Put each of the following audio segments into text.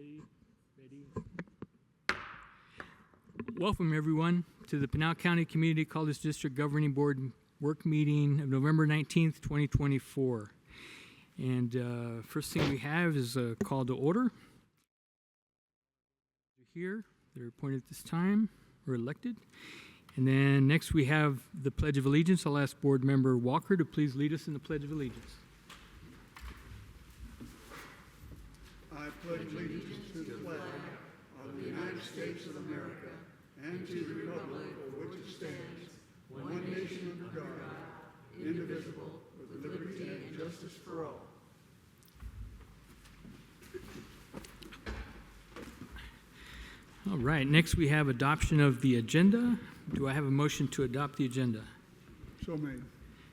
Ready. Welcome, everyone, to the Pinal County Community College District Governing Board work meeting of November 19th, 2024. And first thing we have is a call to order. Here, they're appointed at this time, or elected. And then next we have the Pledge of Allegiance. I'll ask Board Member Walker to please lead us in the Pledge of Allegiance. I pledge allegiance to the flag of the United States of America and to the republic for which it stands, one nation under God, indivisible, with liberty and justice for all. All right, next we have adoption of the agenda. Do I have a motion to adopt the agenda? So made.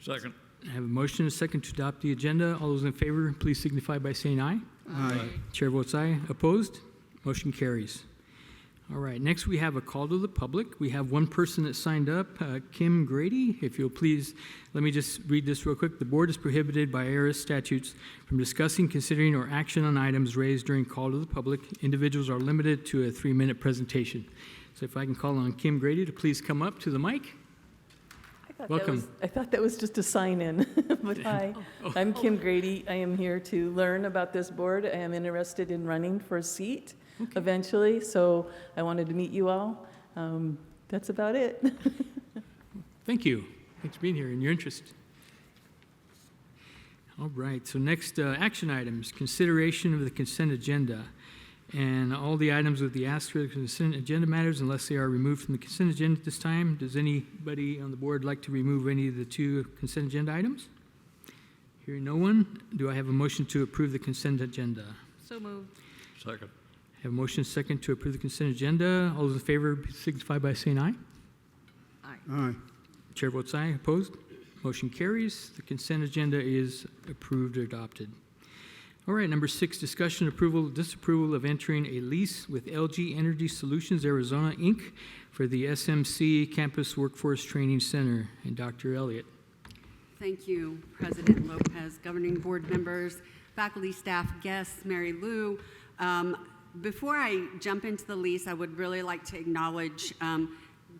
Second. I have a motion and a second to adopt the agenda. All those in favor, please signify by saying aye. Aye. Chair votes aye. Opposed? Motion carries. All right, next we have a call to the public. We have one person that signed up, Kim Grady. If you'll please, let me just read this real quick. The board is prohibited by IRS statutes from discussing, considering, or action on items raised during call to the public. Individuals are limited to a 3-minute presentation. So if I can call on Kim Grady to please come up to the mic. Welcome. I thought that was just a sign in, but hi. I'm Kim Grady. I am here to learn about this board. I am interested in running for a seat eventually, so I wanted to meet you all. That's about it. Thank you. Thanks for being here and your interest. All right, so next action items, consideration of the consent agenda. And all the items with the asterisk consent agenda matters unless they are removed from the consent agenda at this time. Does anybody on the board like to remove any of the 2 consent agenda items? Hearing no one, do I have a motion to approve the consent agenda? So moved. Second. I have a motion second to approve the consent agenda. All those in favor signify by saying aye. Aye. Aye. Chair votes aye. Opposed? Motion carries. The consent agenda is approved or adopted. All right, number 6, discussion, approval, disapproval of entering a lease with LG Energy Solutions Arizona, Inc. for the SMC Campus Workforce Training Center. And Dr. Elliott. Thank you, President Lopez, governing board members, faculty, staff, guests, Mary Lou. Before I jump into the lease, I would really like to acknowledge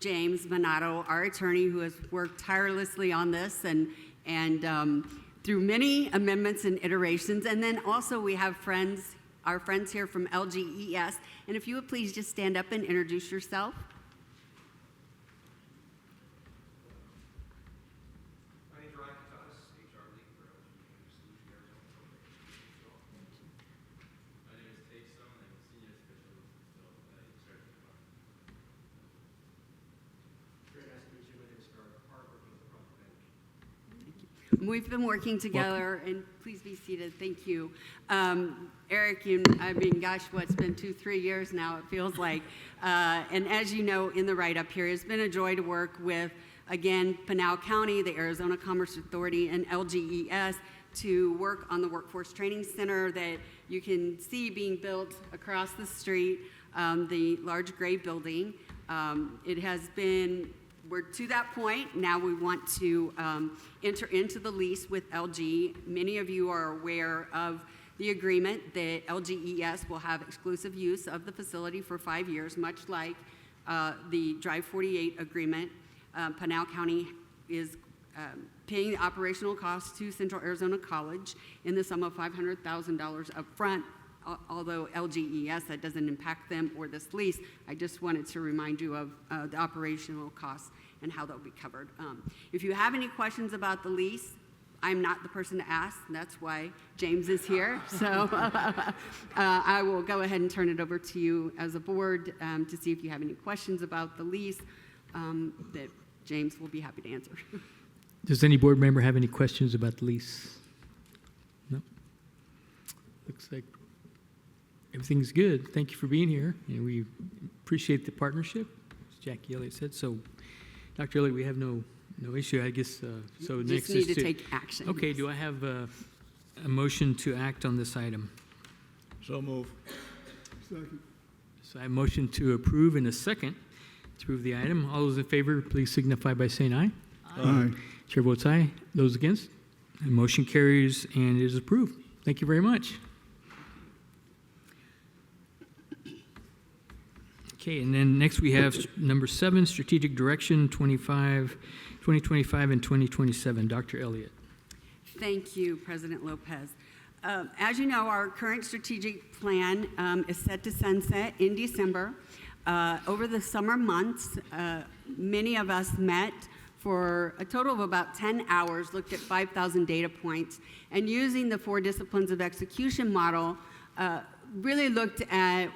James Minato, our attorney, who has worked tirelessly on this and through many amendments and iterations. And then also we have our friends here from LGES. And if you would please just stand up and introduce yourself. My name is Ryan Katanis, HR lead for LGES Solution Arizona. My name is Tate Stone, I'm a senior specialist in strategy department. Very nice to meet you. My name is Garth Park, working with the project manager. We've been working together, and please be seated. Thank you. Eric, gosh, it's been 2-3 years now, it feels like. And as you know, in the write-up here, it's been a joy to work with, again, Pinal County, the Arizona Commerce Authority, and LGES to work on the Workforce Training Center that you can see being built across the street, the large gray building. It has been We're to that point. Now we want to enter into the lease with LG. Many of you are aware of the agreement that LGES will have exclusive use of the facility for 5 years, much like the Drive 48 agreement. Pinal County is paying the operational costs to Central Arizona College in the sum of $500,000 up front. Although LGES, that doesn't impact them or this lease, I just wanted to remind you of the operational costs and how they'll be covered. If you have any questions about the lease, I'm not the person to ask. That's why James is here. So I will go ahead and turn it over to you as a board to see if you have any questions about the lease that James will be happy to answer. Does any board member have any questions about the lease? No? Looks like everything's good. Thank you for being here, and we appreciate the partnership, as Jackie Elliott said. So, Dr. Elliott, we have no issue, I guess. So Just next need is to take action. Okay, do I have a motion to act on this item? So move. Second. So I have a motion to approve and a second to approve the item. All those in favor, please signify by saying aye. Aye. Chair votes aye. Those against? The motion carries and is approved. Thank you very much. Okay, and then next we have number 7, strategic direction 2025 and 2027. Dr. Elliott. Thank you, President Lopez. As you know, our current strategic plan is set to sunset in December. Over the summer months, many of us met for a total of about 10 hours, looked at 5,000 data points, and using the 4 disciplines of execution model, really looked at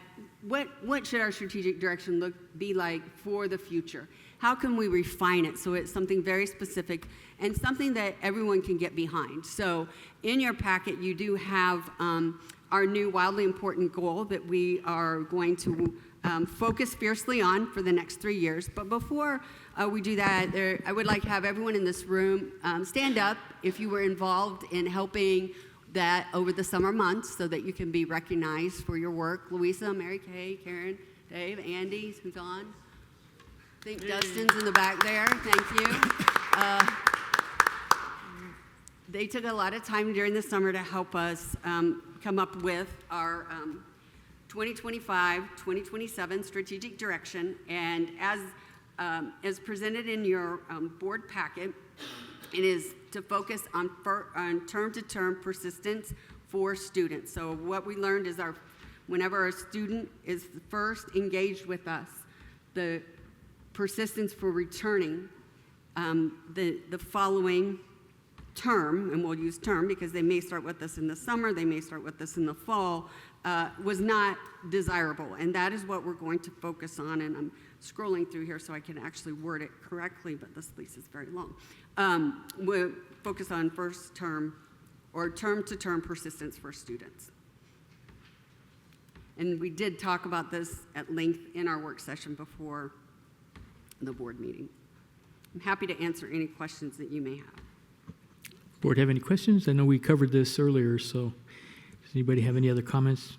what should our strategic direction be like for the future? How can we refine it so it's something very specific and something that everyone can get behind? So in your packet, you do have our new wildly important goal that we are going to focus fiercely on for the next 3 years. But before we do that, I would like to have everyone in this room stand up if you were involved in helping that over the summer months so that you can be recognized for your work. Louisa, Mary Kay, Karen, Dave, Andy, who's on? I think Dustin's in the back there. Thank you. They took a lot of time during the summer to help us come up with our 2025-2027 strategic direction. And as presented in your board packet, it is to focus on term-to-term persistence for students. So what we learned is whenever a student is first engaged with us, the persistence for returning the following term, and we'll use term because they may start with us in the summer, they may start with us in the fall, was not desirable. And that is what we're going to focus on. And I'm scrolling through here so I can actually word it correctly, but this list is very long. We'll focus on first term or term-to-term persistence for students. And we did talk about this at length in our work session before the board meeting. I'm happy to answer any questions that you may have. Board have any questions? I know we covered this earlier, so does anybody have any other comments?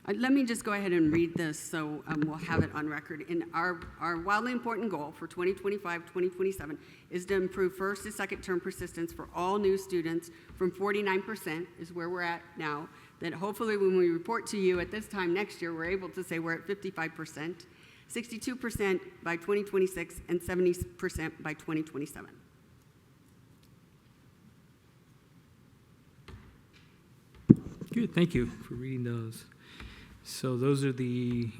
Let me just go ahead and read this so we'll have it on record. In our wildly important goal for 2025-2027 is to improve first and second term persistence for all new students from 49% is where we're at now, that hopefully when we report to you at this time next year, we're able to say we're at 55%, 62% by 2026, and 70% by 2027. Good, thank you for reading those. So those are the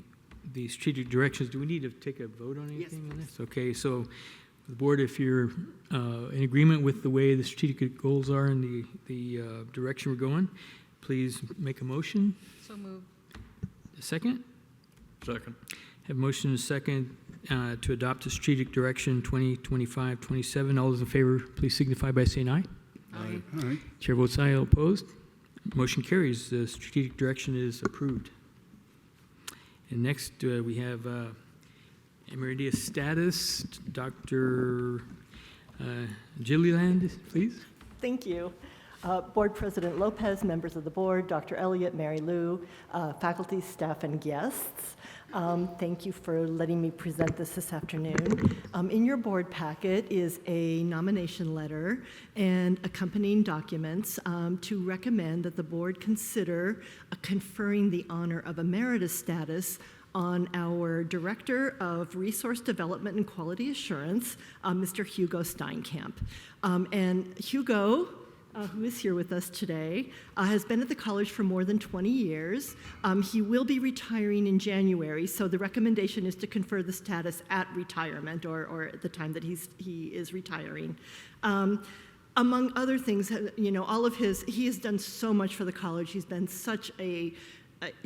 strategic directions. Do we need to take a vote on anything on this? Okay, so the board, if you're in agreement with the way the strategic goals are and the direction we're going, please make a motion. So moved. A second? Second. Have a motion and a second to adopt the strategic direction 2025-27. All those in favor, please signify by saying aye. Aye. Aye. Chair votes aye, all opposed. Motion carries. The strategic direction is approved. And next we have Emeritus status. Dr. Gilliland, please. Thank you. Board President Lopez, members of the board, Dr. Elliott, Mary Lou, faculty, staff, and guests. Thank you for letting me present this afternoon. In your board packet is a nomination letter and accompanying documents to recommend that the board consider conferring the honor of emeritus status on our Director of Resource Development and Quality Assurance, Mr. Hugo Steinkamp. And Hugo, who is here with us today, has been at the college for more than 20 years. He will be retiring in January, so the recommendation is to confer the status at retirement or at the time that he is retiring. Among other things, you know, he has done so much for the college. He's been such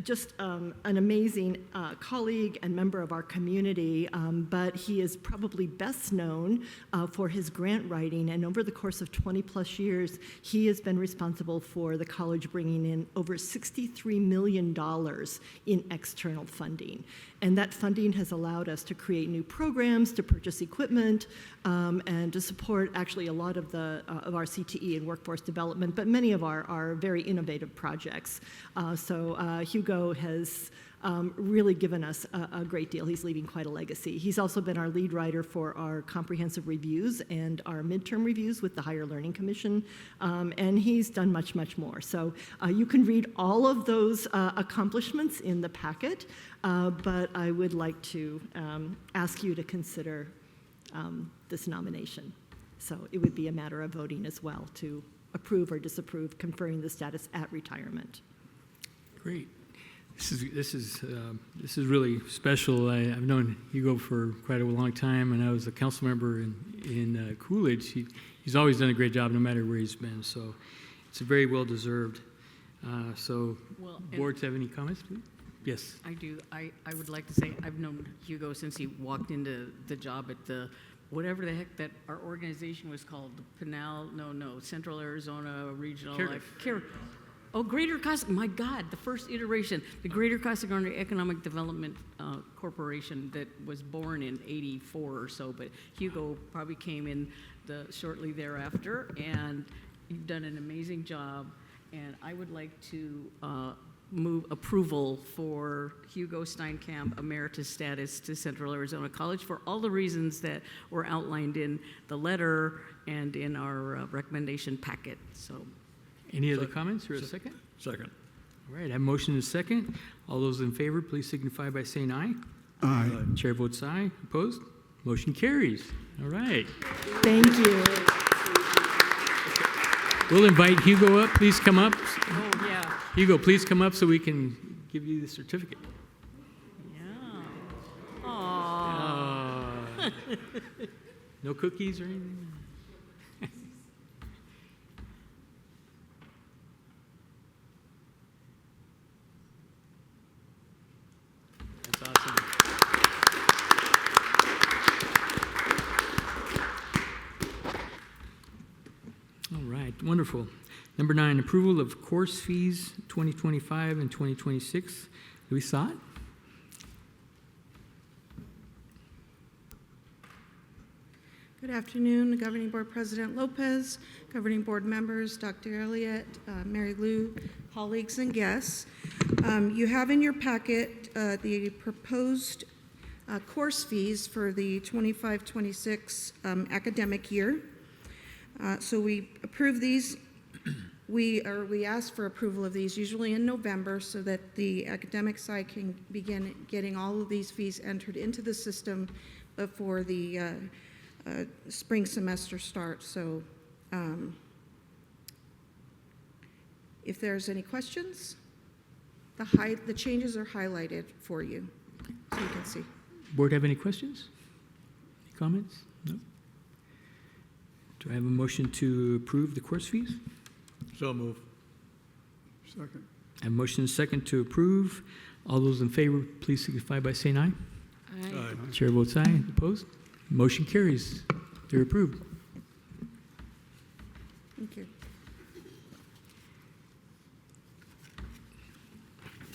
just an amazing colleague and member of our community, but he is probably best known for his grant writing, and over the course of 20 plus years, he has been responsible for the college bringing in over $63 million in external funding. And that funding has allowed us to create new programs, to purchase equipment, and to support actually a lot of our CTE and workforce development, but many of our very innovative projects. So Hugo has really given us a great deal. He's leaving quite a legacy. He's also been our lead writer for our comprehensive reviews and our midterm reviews with the Higher Learning Commission, and he's done much, much more. So you can read all of those accomplishments in the packet, but I would like to ask you to consider this nomination. So it would be a matter of voting as well to approve or disapprove conferring the status at retirement. Great. This is really special. I've known Hugo for quite a long time, and I was a council member in Coolidge. He's always done a great job, no matter where he's been. So it's very well deserved. So, Well, boards have any comments, please? Yes. I do. I would like to say I've known Hugo since he walked into the job at the, whatever the heck that our organization was called, Central Arizona Regional. Greater Casa, my God, the first iteration, the Greater Casa Grande Economic Development Corporation that was born in '84 or so, but Hugo probably came in shortly thereafter, and you've done an amazing job, and I would like to move approval for Hugo Steinkamp emeritus status to Central Arizona College for all the reasons that were outlined in the letter and in our recommendation packet. So. Any other comments or a second? Second. All right, I have a motion and a second. All those in favor, please signify by saying aye. Aye. Chair votes aye. Opposed? Motion carries. All right. Thank you. We'll invite Hugo up. Please come up. Oh, yeah. Hugo, please come up so we can give you the certificate. Yeah. Aww. No cookies or anything? That's awesome. All right, wonderful. Number 9, approval of course fees 2025 and 2026. Louis Sott? Good afternoon, Governing Board President Lopez, Governing Board members, Dr. Elliott, Mary Lou, colleagues, and guests. You have in your packet the proposed course fees for the 25-26 academic year. So we approve these. We ask for approval of these usually in November so that the academic side can begin getting all of these fees entered into the system before the spring semester starts. So if there's any questions, the changes are highlighted for you so you can see. Board have any questions? Any comments? No? Do I have a motion to approve the course fees? So move. Second. I have a motion and a second to approve. All those in favor, please signify by saying aye. Aye. Chair votes aye. Opposed? Motion carries. They're approved. Thank you.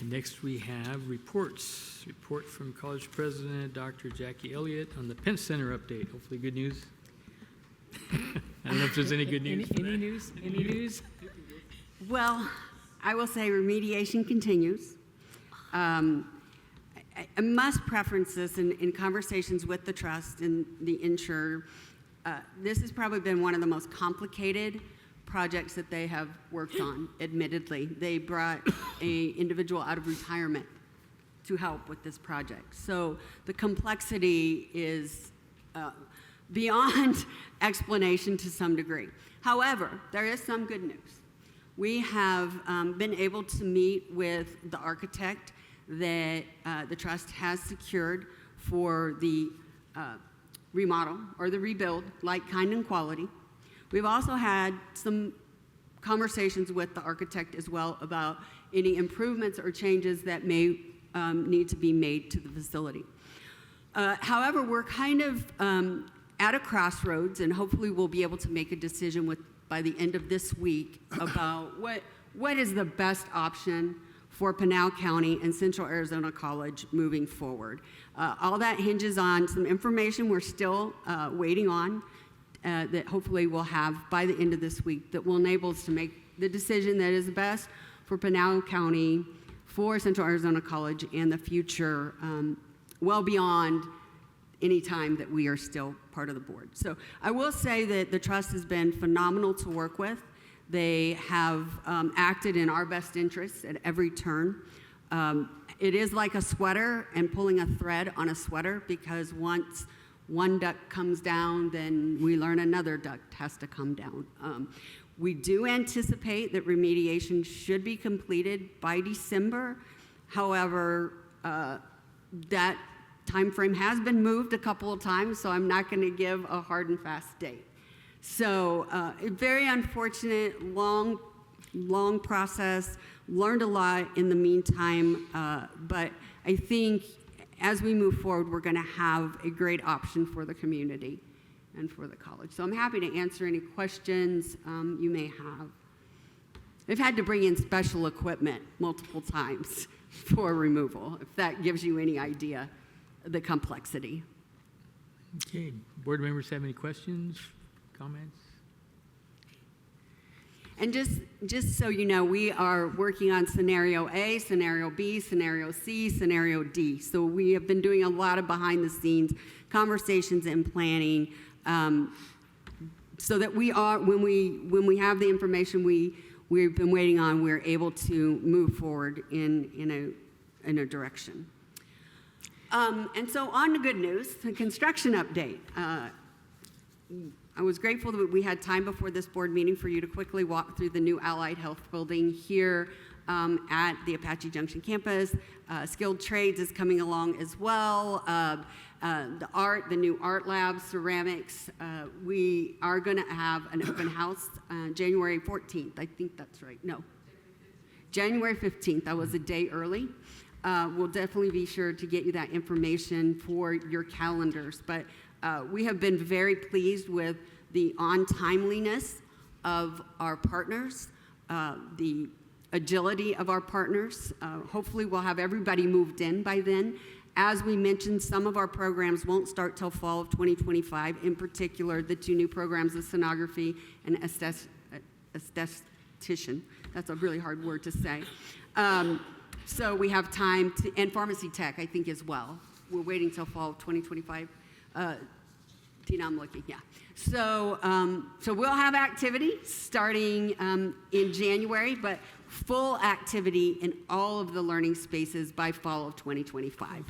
And next we have reports. Report from College President Dr. Jackie Elliott on the Penn Center update. Hopefully good news. I don't know if there's any good news. Any news? Any news? Well, I will say remediation continues. I must preference this in conversations with the trust and the insurer. This has probably been one of the most complicated projects that they have worked on, admittedly. They brought an individual out of retirement to help with this project. So the complexity is beyond explanation to some degree. However, there is some good news. We have been able to meet with the architect that the trust has secured for the remodel or the rebuild, like, kind, and quality. We've also had some conversations with the architect as well about any improvements or changes that may need to be made to the facility. However, we're kind of at a crossroads, and hopefully we'll be able to make a decision by the end of this week about what is the best option for Pinal County and Central Arizona College moving forward. All that hinges on some information we're still waiting on that hopefully we'll have by the end of this week that will enable us to make the decision that is best for Pinal County for Central Arizona College and the future, well beyond any time that we are still part of the board. So I will say that the trust has been phenomenal to work with. They have acted in our best interests at every turn. It is like a sweater and pulling a thread on a sweater, because once one duct comes down, then we learn another duct has to come down. We do anticipate that remediation should be completed by December. However, that time frame has been moved a couple of times, so I'm not going to give a hard and fast date. So very unfortunate, long process. Learned a lot in the meantime, but I think as we move forward, we're going to have a great option for the community and for the college. So I'm happy to answer any questions you may have. They've had to bring in special equipment multiple times for removal, if that gives you any idea of the complexity. Okay, board members have any questions, comments? And just so you know, we are working on scenario A, scenario B, scenario C, scenario D. So we have been doing a lot of behind the scenes conversations and planning, so that we are, when we have the information we've been waiting on, we're able to move forward in a direction. And so on to good news, the construction update. I was grateful that we had time before this board meeting for you to quickly walk through the new Allied Health building here at the Apache Junction campus. Skilled Trades is coming along as well. The new art lab, ceramics. We are going to have an open house January 14th. I think that's right. No, January 15th. I was a day early. We'll definitely be sure to get you that information for your calendars. But we have been very pleased with the on-timeliness of our partners, the agility of our partners. Hopefully we'll have everybody moved in by then. As we mentioned, some of our programs won't start till fall of 2025, in particular the two new programs of sonography and esthetician. That's a really hard word to say. So we have time to, and pharmacy tech, I think, as well. We're waiting till fall of 2025. Tina, I'm looking, yeah. So we'll have activity starting in January, but full activity in all of the learning spaces by fall of 2025.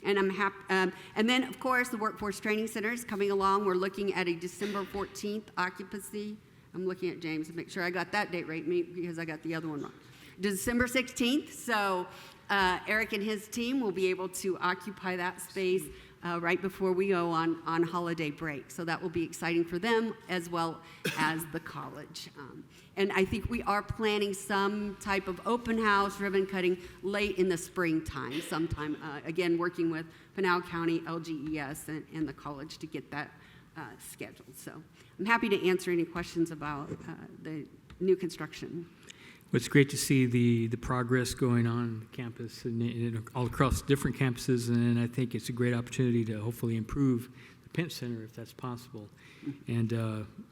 And I'm happy. And then, of course, the Workforce Training Center is coming along. We're looking at a December 14th occupancy. I'm looking at James to make sure I got that date right, because I got the other one wrong. December 16th. So Eric and his team will be able to occupy that space right before we go on holiday break. So that will be exciting for them as well as the college. And I think we are planning some type of open house, ribbon cutting late in the springtime sometime. Again, working with Pinal County, LGES, and the college to get that scheduled. So I'm happy to answer any questions about the new construction. Well, it's great to see the progress going on the campus and all across different campuses, and I think it's a great opportunity to hopefully improve the Pinch Center if that's possible. And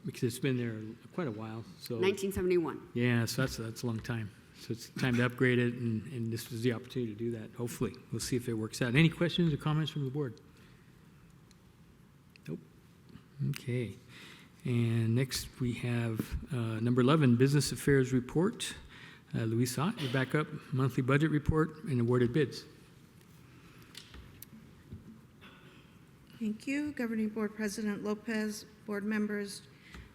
because it's been there quite a while. So 1971. Yeah, so that's a long time. So it's time to upgrade it, and this was the opportunity to do that. Hopefully, we'll see if it works out. Any questions or comments from the board? Nope. Okay. And next we have number 11, Business Affairs Report. Luis Ott, your backup monthly budget report and awarded bids. Thank you, Governing Board President Lopez, board members,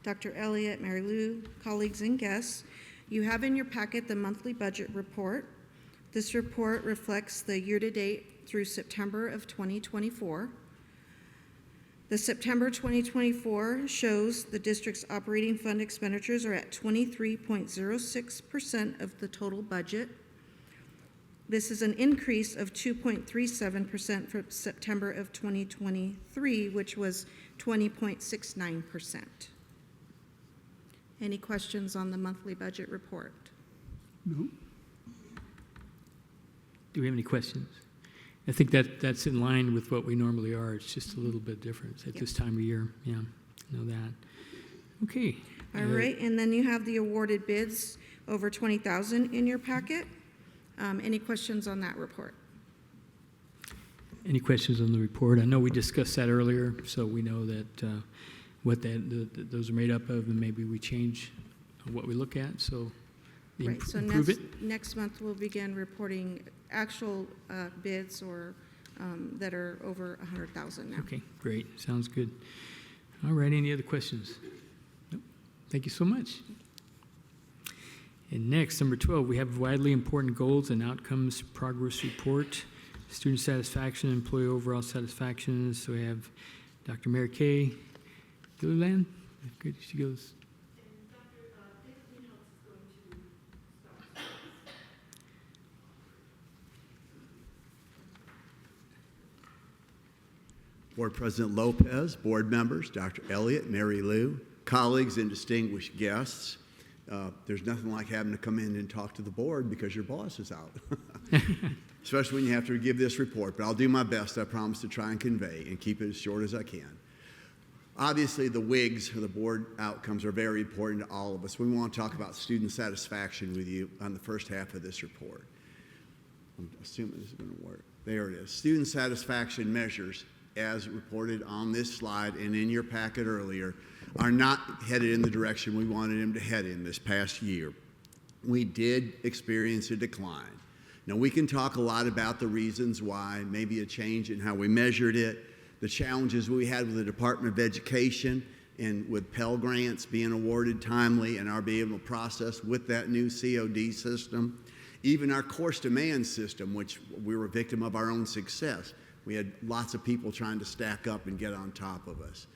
Dr. Elliott, Mary Lou, colleagues and guests. You have in your packet the monthly budget report. This report reflects the year-to-date through September of 2024. The September 2024 shows the district's operating fund expenditures are at 23.06% of the total budget. This is an increase of 2.37% from September of 2023, which was 20.69%. Any questions on the monthly budget report? No. Do we have any questions? I think that's in line with what we normally are. It's just a little bit different at this time of year. Yeah, I know that. Okay. All right, and then you have the awarded bids over 20,000 in your packet. Any questions on that report? Any questions on the report? I know we discussed that earlier, so we know that what those are made up of, and maybe we change what we look at, so Right, so improve it. next month we'll begin reporting actual bids or that are over 100,000 now. Okay, great. Sounds good. All right, any other questions? Nope. Thank you so much. And next, number 12, we have widely important goals and outcomes progress report, student satisfaction, employee overall satisfaction. So we have Dr. Mary Kay Gilliland. Good, she goes. Board President Lopez, board members, Dr. Elliott, Mary Lou, colleagues and distinguished guests. There's nothing like having to come in and talk to the board because your boss is out, especially when you have to give this report. But I'll do my best, I promise, to try and convey and keep it as short as I can. Obviously, the WIGs, or the board outcomes, are very important to all of us. We want to talk about student satisfaction with you on the first half of this report. I'm assuming this is going to work. There it is. Student satisfaction measures, as reported on this slide and in your packet earlier, are not headed in the direction we wanted them to head in this past year. We did experience a decline. Now, we can talk a lot about the reasons why, maybe a change in how we measured it, the challenges we had with the Department of Education and with Pell Grants being awarded timely and our being able to process with that new COD system, even our course demand system, which we were a victim of our own success. We had lots of people trying to stack up and get on top of us.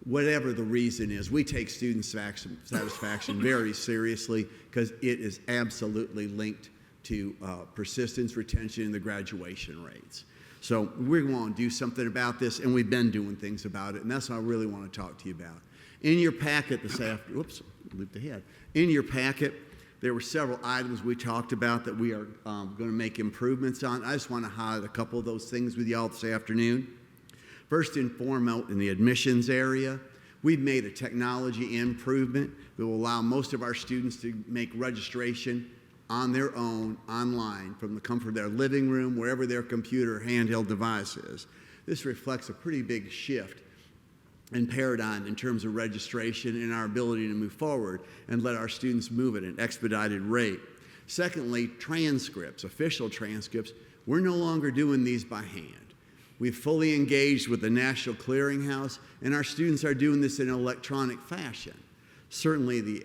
Whatever the reason is, we take student satisfaction very seriously because it is absolutely linked to persistence, retention, and the graduation rates. So we're going to do something about this, and we've been doing things about it, and that's what I really want to talk to you about. In your packet this afternoon, whoops, looped ahead. In your packet, there were several items we talked about that we are going to make improvements on. I just want to highlight a couple of those things with y'all this afternoon. First and foremost, in the admissions area, we've made a technology improvement that will allow most of our students to make registration on their own, online, from the comfort of their living room, wherever their computer or handheld device is. This reflects a pretty big shift in paradigm in terms of registration and our ability to move forward and let our students move at an expedited rate. Secondly, transcripts, official transcripts, we're no longer doing these by hand. We've fully engaged with the National Clearinghouse, and our students are doing this in an electronic fashion. Certainly the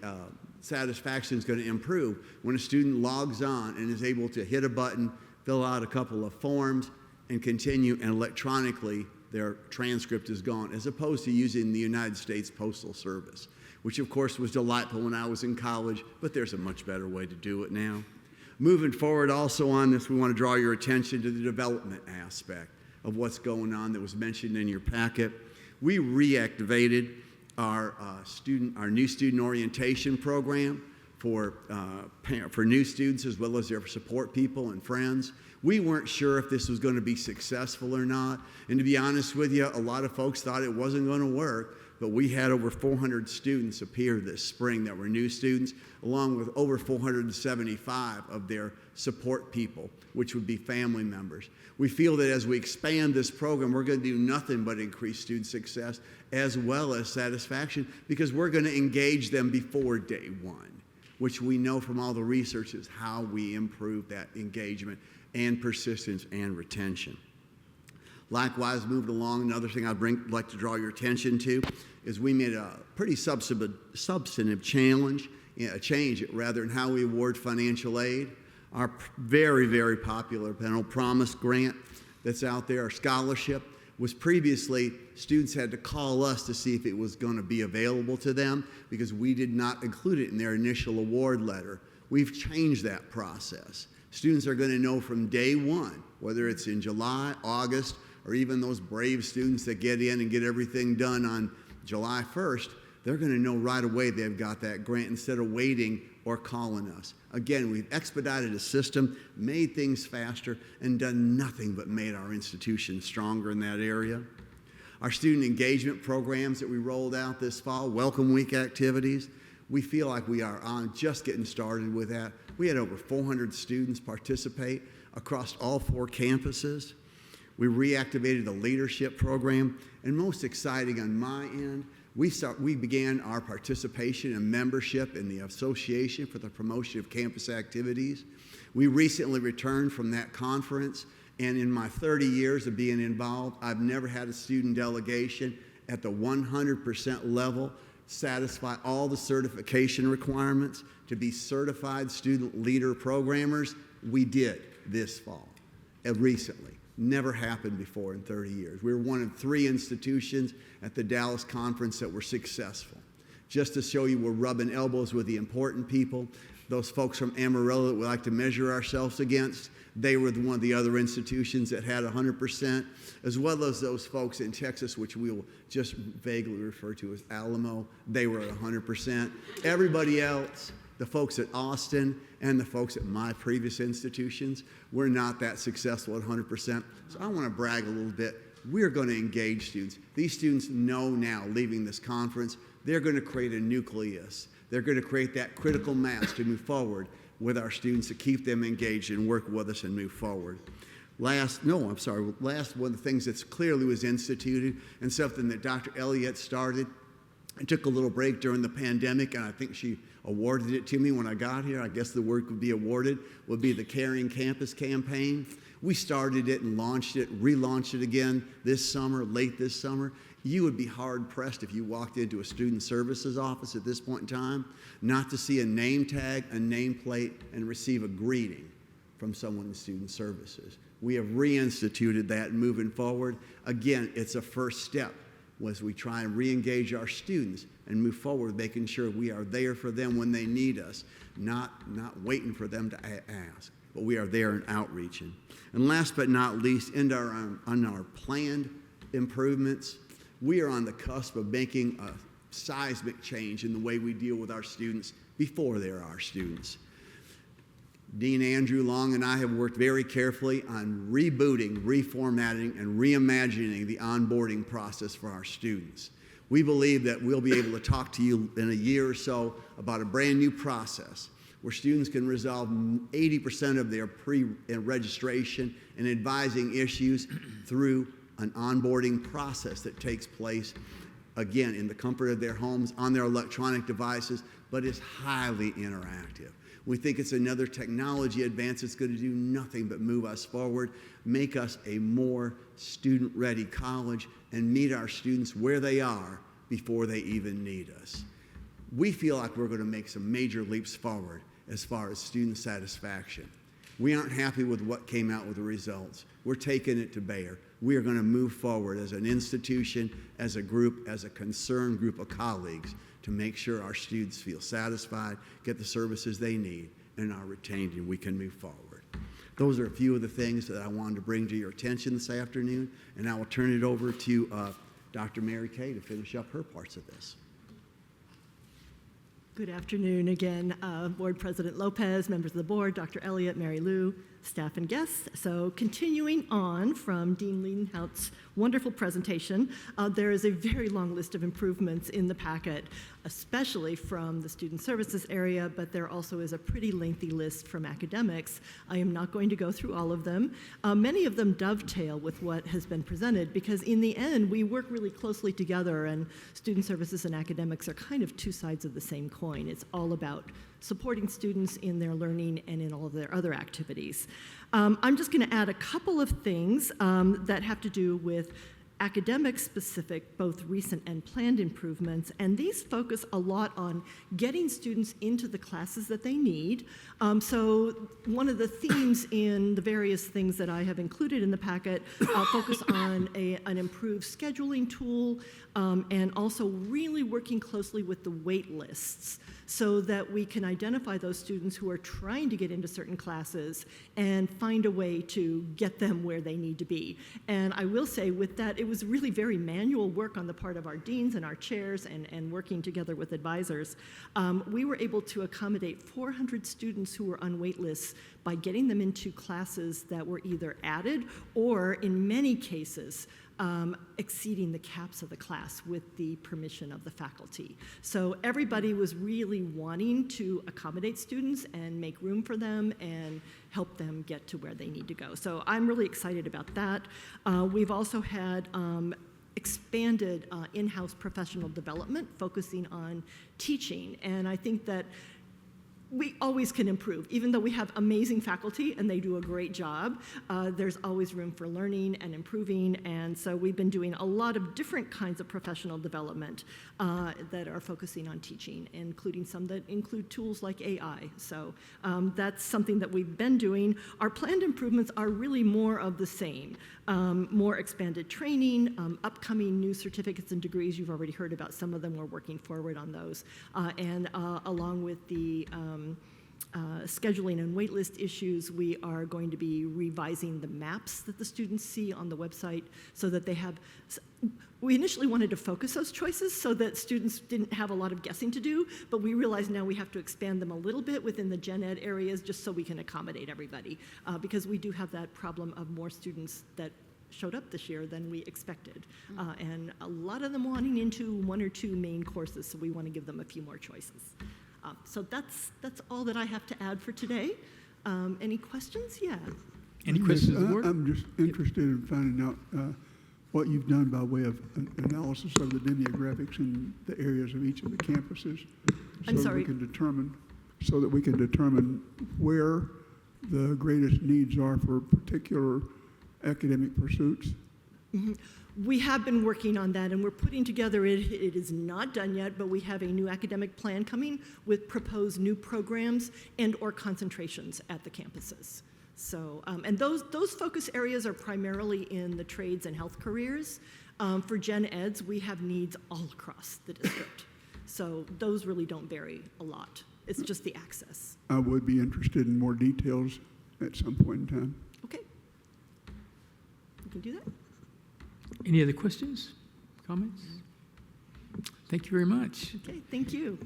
satisfaction is going to improve when a student logs on and is able to hit a button, fill out a couple of forms, and continue, and electronically their transcript is gone, as opposed to using the United States Postal Service, which of course was delightful when I was in college, but there's a much better way to do it now. Moving forward also on this, we want to draw your attention to the development aspect of what's going on that was mentioned in your packet. We reactivated our new student orientation program for new students as well as their support people and friends. We weren't sure if this was going to be successful or not, and to be honest with you, a lot of folks thought it wasn't going to work, but we had over 400 students appear this spring that were new students, along with over 475 of their support people, which would be family members. We feel that as we expand this program, we're going to do nothing but increase student success as well as satisfaction, because we're going to engage them before day one, which we know from all the research is how we improve that engagement and persistence and retention. Likewise, moving along, another thing I'd like to draw your attention to is we made a pretty substantive change in how we award financial aid. Our very, very popular Penal Promise grant that's out there, our scholarship, was previously students had to call us to see if it was going to be available to them because we did not include it in their initial award letter. We've changed that process. Students are going to know from day one, whether it's in July, August, or even those brave students that get in and get everything done on July 1st, they're going to know right away they've got that grant instead of waiting or calling us. Again, we've expedited a system, made things faster, and done nothing but made our institution stronger in that area. Our student engagement programs that we rolled out this fall, Welcome Week activities, we feel like we are just getting started with that. We had over 400 students participate across all 4 campuses. We reactivated the leadership program, and most exciting on my end, we began our participation and membership in the Association for the Promotion of Campus Activities. We recently returned from that conference, and in my 30 years of being involved, I've never had a student delegation at the 100% level satisfy all the certification requirements to be certified student leader programmers. We did this fall, recently. Never happened before in 30 years. We were one of 3 institutions at the Dallas conference that were successful. Just to show you we're rubbing elbows with the important people, those folks from Amarillo that we like to measure ourselves against, they were one of the other institutions that had 100%, as well as those folks in Texas, which we will just vaguely refer to as Alamo. They were at 100%. Everybody else, the folks at Austin and the folks at my previous institutions, were not that successful at 100%. So I want to brag a little bit. We're going to engage students. These students know now, leaving this conference, they're going to create a nucleus. They're going to create that critical mass to move forward with our students, to keep them engaged and work with us and move forward. Last one of the things that's clearly was instituted and something that Dr. Elliott started. I took a little break during the pandemic, and I think she awarded it to me when I got here. I guess the word would be awarded, would be the Caring Campus campaign. We started it and launched it, relaunched it again this summer, late this summer. You would be hard-pressed if you walked into a student services office at this point in time not to see a name tag, a nameplate, and receive a greeting from someone in student services. We have reinstituted that moving forward. Again, it's a first step as we try and re-engage our students and move forward, making sure we are there for them when they need us, not waiting for them to ask, but we are there and outreaching. And last but not least, on our planned improvements, we are on the cusp of making a seismic change in the way we deal with our students before they're our students. Dean Andrew Long and I have worked very carefully on rebooting, reformatting, and reimagining the onboarding process for our students. We believe that we'll be able to talk to you in a year or so about a brand new process where students can resolve 80% of their pre-registration and advising issues through an onboarding process that takes place, again, in the comfort of their homes, on their electronic devices, but is highly interactive. We think it's another technology advance that's going to do nothing but move us forward, make us a more student-ready college, and meet our students where they are before they even need us. We feel like we're going to make some major leaps forward as far as student satisfaction. We aren't happy with what came out with the results. We're taking it to bear. We are going to move forward as an institution, as a group, as a concerned group of colleagues to make sure our students feel satisfied, get the services they need, and are retained, and we can move forward. Those are a few of the things that I wanted to bring to your attention this afternoon, and I will turn it over to Dr. Mary Kay to finish up her parts of this. Good afternoon again, Board President Lopez, members of the board, Dr. Elliott, Mary Lou, staff and guests. So continuing on from Dean Liedenhout's wonderful presentation, there is a very long list of improvements in the packet, especially from the student services area, but there also is a pretty lengthy list from academics. I am not going to go through all of them. Many of them dovetail with what has been presented because in the end, we work really closely together and student services and academics are kind of two sides of the same coin. It's all about supporting students in their learning and in all of their other activities. I'm just going to add a couple of things that have to do with academic-specific, both recent and planned improvements, and these focus a lot on getting students into the classes that they need. So one of the themes in the various things that I have included in the packet focus on an improved scheduling tool and also really working closely with the wait lists so that we can identify those students who are trying to get into certain classes and find a way to get them where they need to be. And I will say with that, it was really very manual work on the part of our deans and our chairs and working together with advisors. We were able to accommodate 400 students who were on wait lists by getting them into classes that were either added or, in many cases, exceeding the caps of the class with the permission of the faculty. So everybody was really wanting to accommodate students and make room for them and help them get to where they need to go. So I'm really excited about that. We've also had expanded in-house professional development focusing on teaching, and I think that we always can improve. Even though we have amazing faculty and they do a great job, there's always room for learning and improving, and so we've been doing a lot of different kinds of professional development that are focusing on teaching, including some that include tools like AI. So that's something that we've been doing. Our planned improvements are really more of the same. More expanded training, upcoming new certificates and degrees. You've already heard about some of them. We're working forward on those. And along with the scheduling and waitlist issues, we are going to be revising the maps that the students see on the website so that they have. We initially wanted to focus those choices so that students didn't have a lot of guessing to do, but we realize now we have to expand them a little bit within the gen ed areas just so we can accommodate everybody, because we do have that problem of more students that showed up this year than we expected, and a lot of them wanting into one or two main courses, so we want to give them a few more choices. So that's all that I have to add for today. Any questions? Yeah. Any questions of the board? I'm just interested in finding out what you've done by way of analysis of the demographics in the areas of each of the campuses. I'm sorry. So that we can determine where the greatest needs are for particular academic pursuits. Mm-hmm. We have been working on that, and we're putting together, it is not done yet, but we have a new academic plan coming with proposed new programs and or concentrations at the campuses. So, and those focus areas are primarily in the trades and health careers. For gen eds, we have needs all across the district. So those really don't vary a lot. It's just the access. I would be interested in more details at some point in time. Okay. We can do that. Any other questions, comments? Thank you very much. Okay, thank you.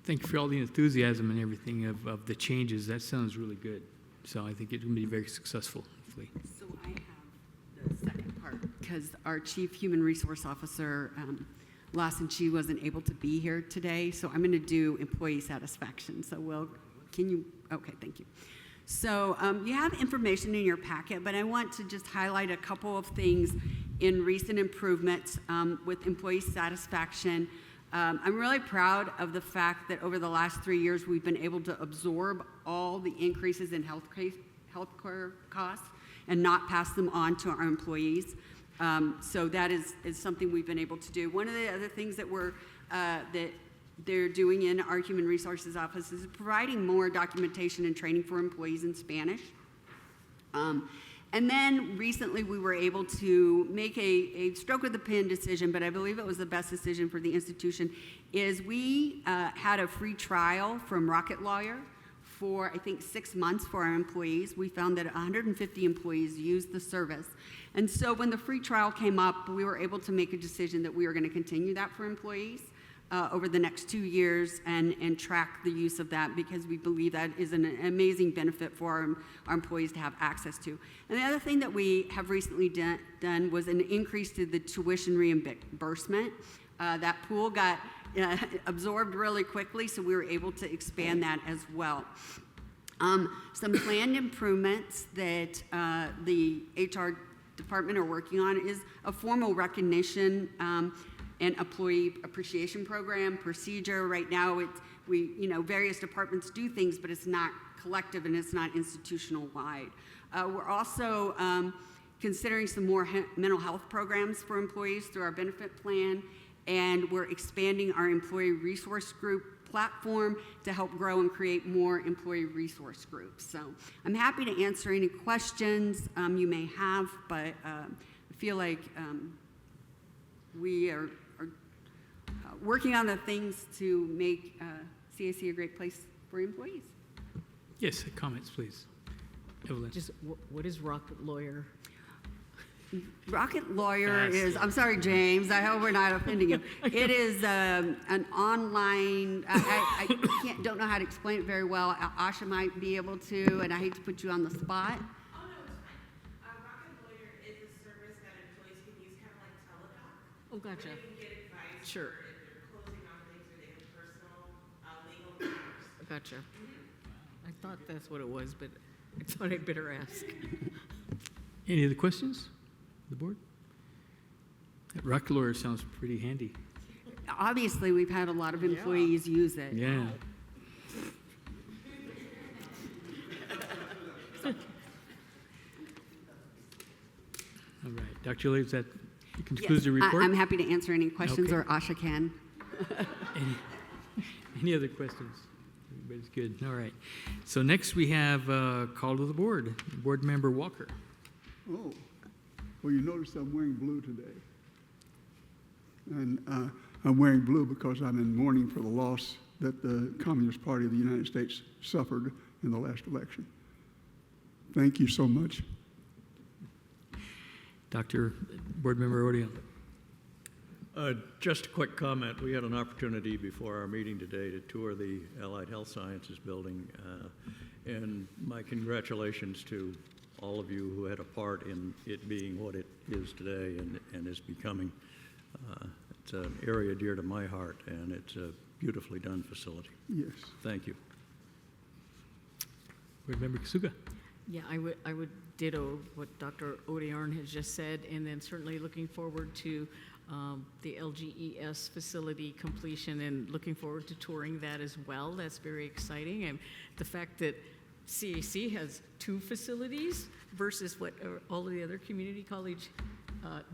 Thank you for all the enthusiasm and everything of the changes. That sounds really good. So I think it will be very successful, hopefully. So I have the second part, because our Chief Human Resource Officer, Lawson, she wasn't able to be here today, so I'm going to do employee satisfaction. So okay, thank you. So you have information in your packet, but I want to just highlight a couple of things in recent improvements with employee satisfaction. I'm really proud of the fact that over the last 3 years, we've been able to absorb all the increases in healthcare costs and not pass them on to our employees. So that is something we've been able to do. One of the other things that they're doing in our Human Resources Office is providing more documentation and training for employees in Spanish. And then recently we were able to make a stroke of the pen decision, but I believe it was the best decision for the institution, is we had a free trial from Rocket Lawyer for, I think, 6 months for our employees. We found that 150 employees used the service. And so when the free trial came up, we were able to make a decision that we were going to continue that for employees over the next 2 years and track the use of that, because we believe that is an amazing benefit for our employees to have access to. And the other thing that we have recently done was an increase to the tuition reimbursement. That pool got absorbed really quickly, so we were able to expand that as well. Some planned improvements that the HR department are working on is a formal recognition and employee appreciation program procedure. Right now, various departments do things, but it's not collective and it's not institutional wide. We're also considering some more mental health programs for employees through our benefit plan, and we're expanding our employee resource group platform to help grow and create more employee resource groups. So I'm happy to answer any questions you may have, but I feel like we are working on the things to make CAC a great place for employees. Yes, comments, please. Evelyn. Just what is Rocket Lawyer? Rocket Lawyer is, I'm sorry, James, I hope we're not offending you. It is an online, I don't know how to explain it very well. Asha might be able to, and I hate to put you on the spot. Oh, no, it's fine. Rocket Lawyer is a service that employees can use kind of Oh, gotcha. Sure. Gotcha. I thought that's what it was, but I thought I'd better ask. Any other questions? The board? That rock lawyer sounds pretty handy. Obviously, we've had a lot of employees use it. Yeah. All right, Dr. Elliott, that concludes the report? I'm happy to answer any questions, Okay. or Asha can. Any other questions? Everybody's good. All right. So next we have call to the board. Board Member Walker. Oh, well, you notice I'm wearing blue today. And I'm wearing blue because I'm in mourning for the loss that the Communist Party of the United States suffered in the last election. Thank you so much. Dr. Board Member Odeon. Just a quick comment. We had an opportunity before our meeting today to tour the Allied Health Sciences building, and my congratulations to all of you who had a part in it being what it is today and is becoming. It's an area dear to my heart, and it's a beautifully done facility. Yes. Thank you. Board Member Kasuga. Yeah, I would ditto what Dr. Odearn has just said, and then certainly looking forward to the LGES facility completion and looking forward to touring that as well. That's very exciting. And the fact that CAC has 2 facilities versus what all of the other community college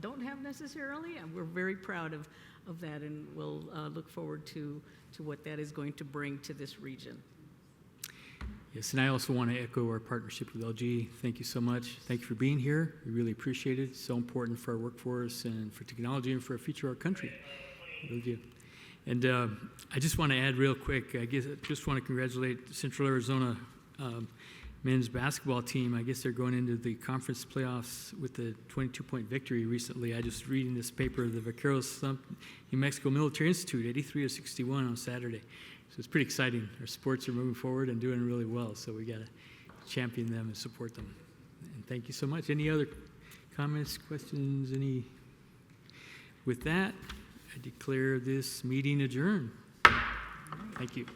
don't have necessarily, and we're very proud of that, and we'll look forward to what that is going to bring to this region. Yes, and I also want to echo our partnership with LG. Thank you so much. Thank you for being here. We really appreciate it. It's so important for our workforce and for technology and for the future of our country. I really do. And I just want to add real quick, I guess I just want to congratulate the Central Arizona men's basketball team. I guess they're going into the conference playoffs with the 22-point victory recently. I just reading this paper, the Vaqueros thumped New Mexico Military Institute, 83-61 on Saturday. So it's pretty exciting. Our sports are moving forward and doing really well, so we got to champion them and support them. And thank you so much. Any other comments, questions, any? With that, I declare this meeting adjourned. Thank you.